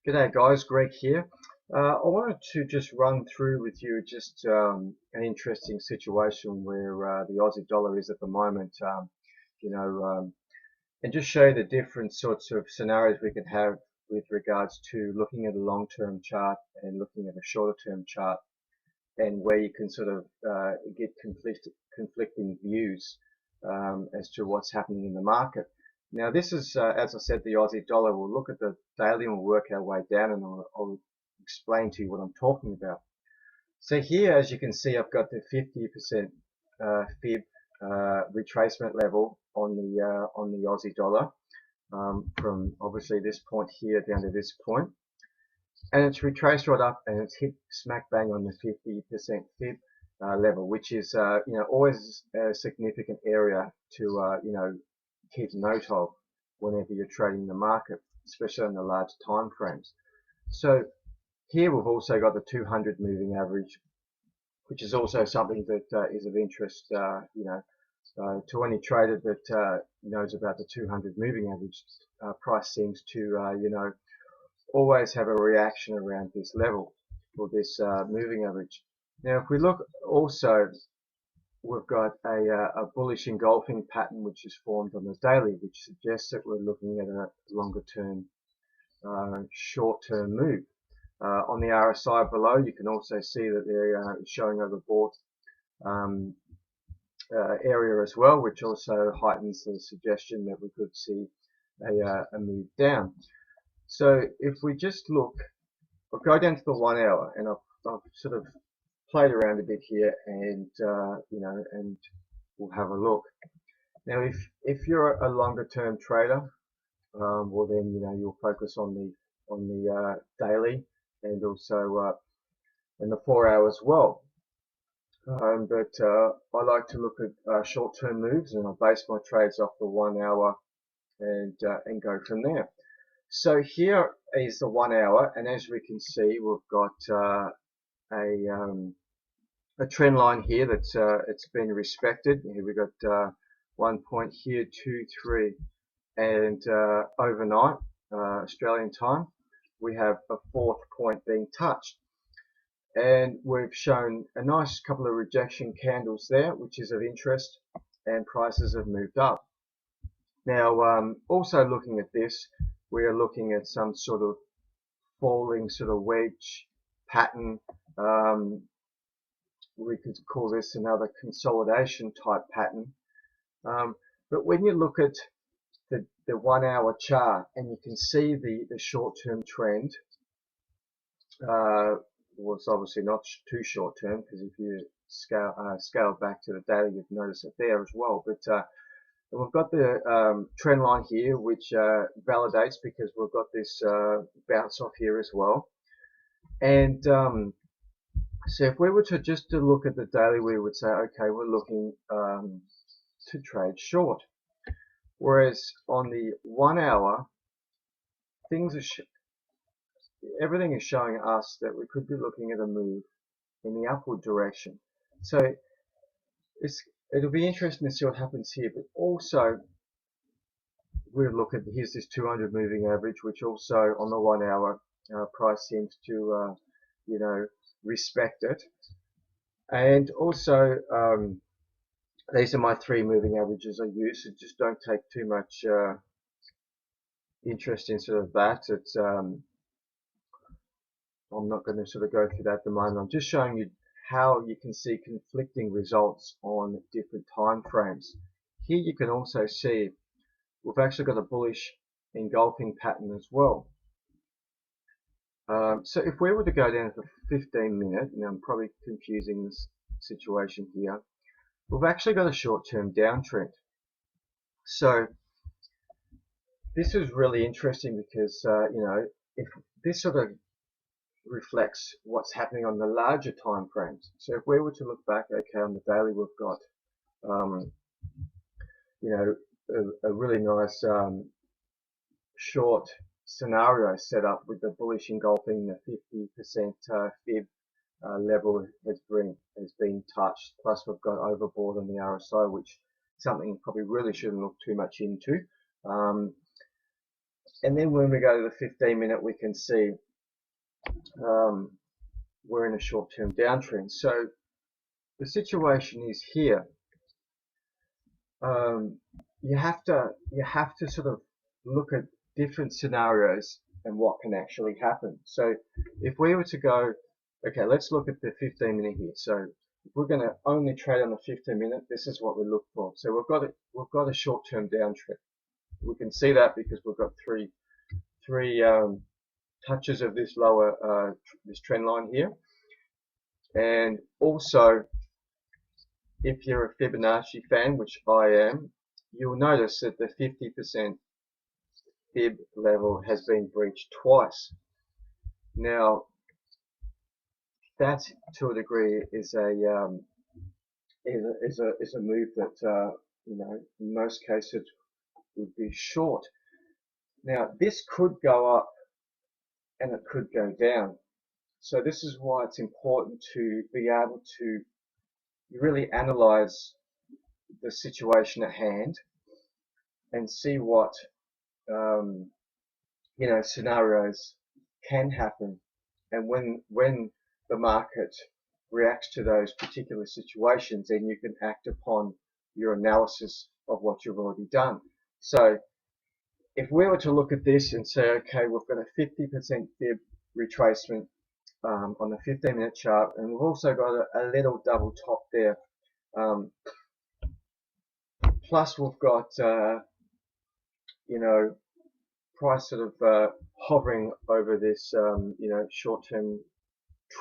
G'day guys, Greg here. I wanted to just run through with you just an interesting situation where the Aussie dollar is at the moment, you know, um, and just show you the different sorts of scenarios we could have with regards to looking at a long-term chart and looking at a shorter-term chart, and where you can sort of get conflicting views as to what's happening in the market. Now this is, as I said, the Aussie dollar. We'll look at the daily and we'll work our way down, and I'll explain to you what I'm talking about. So here, as you can see, I've got the 50% fib retracement level on the Aussie dollar, from obviously this point here down to this point, and it's retraced right up and it's hit smack bang on the 50% fib level, which is always a significant area to keep note of whenever you're trading the market, especially on the large time frames. So here we've also got the 200 moving average, which is also something that is of interest, to any trader that knows about the 200 moving average. Price seems to, always have a reaction around this level, or this moving average. Now, if we look also, we've got a bullish engulfing pattern which is formed on the daily, which suggests that we're looking at a longer term, short term move. On the RSI below, you can also see that they're showing overbought area as well, which also heightens the suggestion that we could see a move down. So if we just look, I'll go down to the 1 hour, and I've sort of played around a bit here, and and we'll have a look. Now, if you're a longer term trader, well then you'll focus on the daily, and also in the 4 hour as well. But I like to look at short term moves, and I base my trades off the 1 hour and go from there. So here is the 1 hour, and as we can see, we've got a trend line here that's it's been respected. Here we've got 1 point here, 2, 3, and overnight Australian time, we have a 4th point being touched, and we've shown a nice couple of rejection candles there, which is of interest, and prices have moved up. Now, also looking at this, we are looking at some sort of falling sort of wedge pattern. We could call this another consolidation type pattern. But when you look at the 1 hour chart, and you can see the short term trend, well, it's obviously not too short term, because if you scale back to the daily, you'd notice it there as well. But we've got the trend line here, which validates, because we've got this bounce off here as well. And so if we were to look at the daily, we would say, okay, we're looking to trade short. Whereas on the 1 hour, everything is showing us that we could be looking at a move in the upward direction. So it'll be interesting to see what happens here. But also, we'll look at, here's this 200 moving average, which also on the 1 hour price seems to respect it. And also, these are my 3 moving averages I use, so just don't take too much interest in sort of that. It's I'm not going to sort of go through that at the moment. I'm just showing you how you can see conflicting results on different time frames. Here you can also see we've actually got a bullish engulfing pattern as well. So if we were to go down to the 15-minute, now I'm probably confusing this situation here, we've actually got a short-term downtrend. So this is really interesting, because if this sort of reflects what's happening on the larger time frames. So if we were to look back, okay, on the daily, we've got a really nice short scenario set up with the bullish engulfing. The 50% fib level has been touched, plus we've got overbought on the RSI, which is something probably really shouldn't look too much into. And then when we go to the 15 minute, we can see we're in a short-term downtrend. So the situation is here. You have to sort of look at different scenarios and what can actually happen. So if we were to go, okay, let's look at the 15 minute here. So if we're going to only trade on the 15 minute, this is what we look for. So we've got a short-term downtrend. We can see that because we've got three touches of this lower this trend line here. And also, if you're a Fibonacci fan, which I am, you'll notice that the 50% fib level has been breached twice. Now, that to a degree is a move that you know, in most cases would be short. Now, this could go up and it could go down. So this is why it's important to be able to really analyze the situation at hand and see what you know, scenarios can happen, and when the market reacts to those particular situations, then you can act upon your analysis of what you've already done. So if we were to look at this and say, okay, we've got a 50% fib retracement on the 15-minute chart, and we've also got a little double top there. Plus we've got, you know, price sort of hovering over this, you know, short-term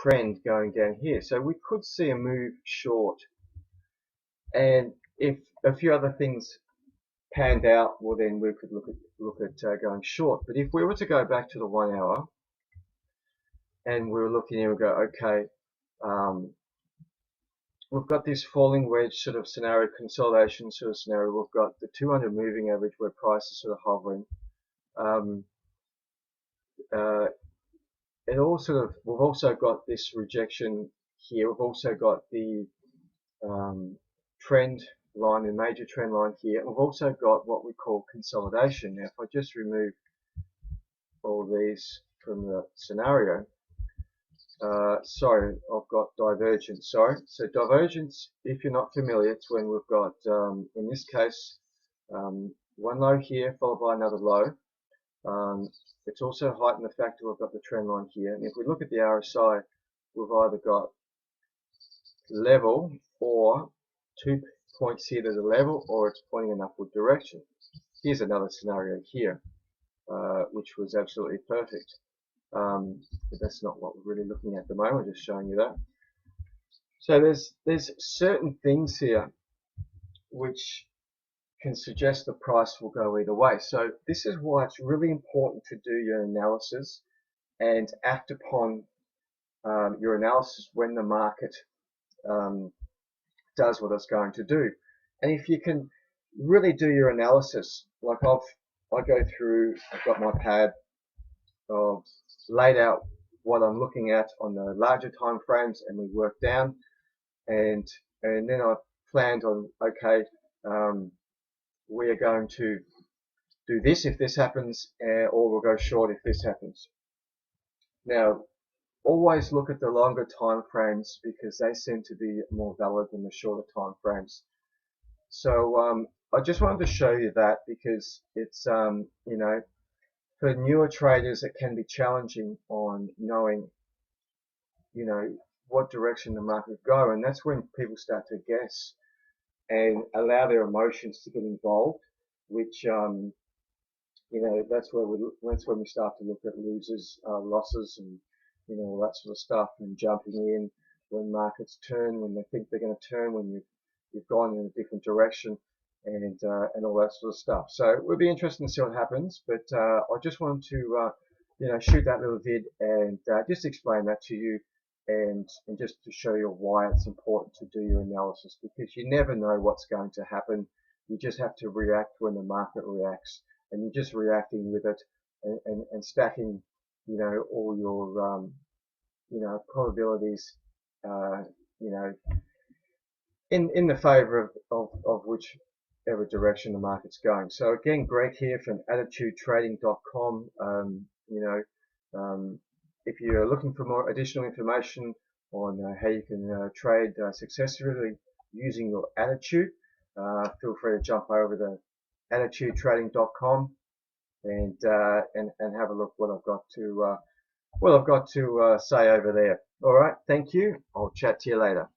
trend going down here. So we could see a move short. And if a few other things panned out, well then we could look at going short. But if we were to go back to the 1 hour and we were looking here and go, okay, we've got this falling wedge sort of scenario, consolidation sort of scenario. We've got the 200 moving average where price is sort of hovering. It all sort of, we've also got this rejection here. We've also got the trend line, the major trend line here. We've also got what we call consolidation. Now, if I just remove all these from the scenario, sorry, I've got divergence. Sorry, so divergence, if you're not familiar, it's when we've got, in this case, one low here followed by another low. It's also heightened the fact that we've got the trend line here. And if we look at the RSI, we've either got level or 2 points here to the level, or it's pointing in upward direction. Here's another scenario here, which was absolutely perfect. But that's not what we're really looking at the moment, just showing you that. So there's certain things here which can suggest the price will go either way. So this is why it's really important to do your analysis and act upon your analysis when the market does what it's going to do. And if you can really do your analysis, like I go through, I've got my pad, laid out what I'm looking at on the larger time frames, and we work down, and then I planned on, okay, we are going to do this if this happens, or we'll go short if this happens. Now, always look at the longer time frames because they seem to be more valid than the shorter time frames. So I just wanted to show you that because it's, you know, for newer traders it can be challenging on knowing, you know, what direction the market will go, and that's when people start to guess and allow their emotions to get involved, which you know, that's when we start to look at losers, losses, and you know, all that sort of stuff, and jumping in when markets turn, when they think they're going to turn, when you've gone in a different direction, and all that sort of stuff. So it would be interesting to see what happens, but I just wanted to you know, shoot that little vid and just explain that to you, and just to show you why it's important to do your analysis, because you never know what's going to happen. You just have to react when the market reacts, and you're just reacting with it and stacking, you know, all your you know, probabilities, you know, in the favor of which whatever direction the market's going. So again, Greg here from attitudetrading.com. If you're looking for more additional information on how you can trade successfully using your attitude, feel free to jump over to attitudetrading.com and have a look what I've got to say over there. All right, thank you. I'll chat to you later.